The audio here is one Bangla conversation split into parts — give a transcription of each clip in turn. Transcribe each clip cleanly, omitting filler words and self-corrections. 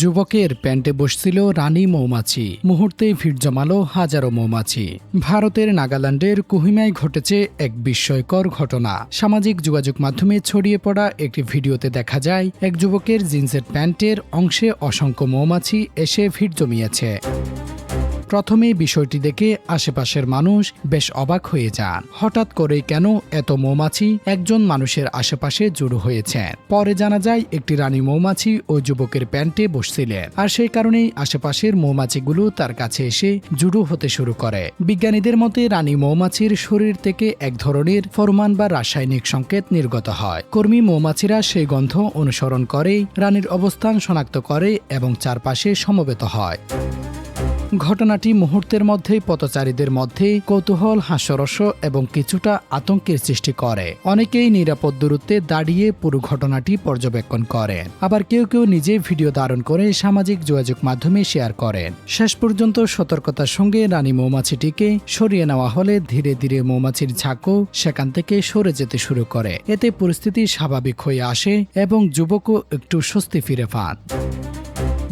যুবকের প্যান্টে বসছিল রানী মৌমাছি, মুহূর্তে ভিড় জমালো হাজারো মৌমাছি। ভারতের নাগাল্যান্ডের কোহিমায় ঘটেছে এক বিস্ময়কর ঘটনা। সামাজিক যোগাযোগ মাধ্যমে ছড়িয়ে পড়া একটি ভিডিওতে দেখা যায় এক যুবকের জিন্সের প্যান্টের অংশে অসংখ্য মৌমাছি এসে ভিড় জমিয়েছে। প্রথমে বিষয়টি দেখে আশেপাশের মানুষ বেশ অবাক হয়ে যান। হঠাৎ করেই কেন এত মৌমাছি একজন মানুষের আশেপাশে জড়ো হয়েছে। পরে জানা যায় একটি রানী মৌমাছি ওই যুবকের প্যান্টে বসছিলেন, আর সেই কারণেই আশেপাশের মৌমাছিগুলো তার কাছে এসে জড়ো হতে শুরু করে। বিজ্ঞানীদের মতে রানী মৌমাছির শরীর থেকে এক ধরনের ফরমান বা রাসায়নিক সংকেত নির্গত হয়। কর্মী মৌমাছিরা সেই গন্ধ অনুসরণ করেই রানীর অবস্থান শনাক্ত করে এবং চারপাশে সমবেত হয়। ঘটনাটি মুহূর্তের মধ্যেই পথচারীদের মধ্যে কৌতূহল, হাস্যরস এবং কিছুটা আতঙ্কের সৃষ্টি করে। অনেকেই নিরাপদ দূরত্বে দাঁড়িয়ে পুরো ঘটনাটি পর্যবেক্ষণ করেন, আবার কেউ কেউ নিজে ভিডিও ধারণ করে সামাজিক যোগাযোগ মাধ্যমে শেয়ার করেন। শেষ পর্যন্ত সতর্কতার সঙ্গে রানী মৌমাছিটিকে সরিয়ে নেওয়া হলে ধীরে ধীরে মৌমাছির ঝাঁকও সেখান থেকে সরে যেতে শুরু করে। এতে পরিস্থিতি স্বাভাবিক হয়ে আসে এবং যুবকও একটু স্বস্তি ফিরে পান।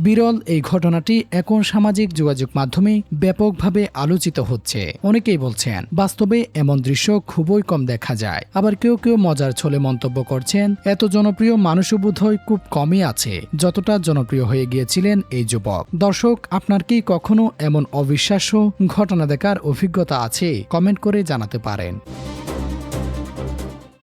বিরল এই ঘটনাটি এখন সামাজিক যোগাযোগ মাধ্যমে ব্যাপকভাবে আলোচিত হচ্ছে। অনেকেই বলছেন বাস্তবে এমন দৃশ্য খুবই কম দেখা যায়, আবার কেউ কেউ মজার ছলে মন্তব্য করছেন এত জনপ্রিয় মানুষও বোধহয় খুব কমই আছে যতটা জনপ্রিয় হয়ে গিয়েছিলেন এই যুবক। দর্শক, আপনার কি কখনো এমন অবিশ্বাস্য ঘটনা দেখার অভিজ্ঞতা আছে? কমেন্ট করে জানাতে পারেন।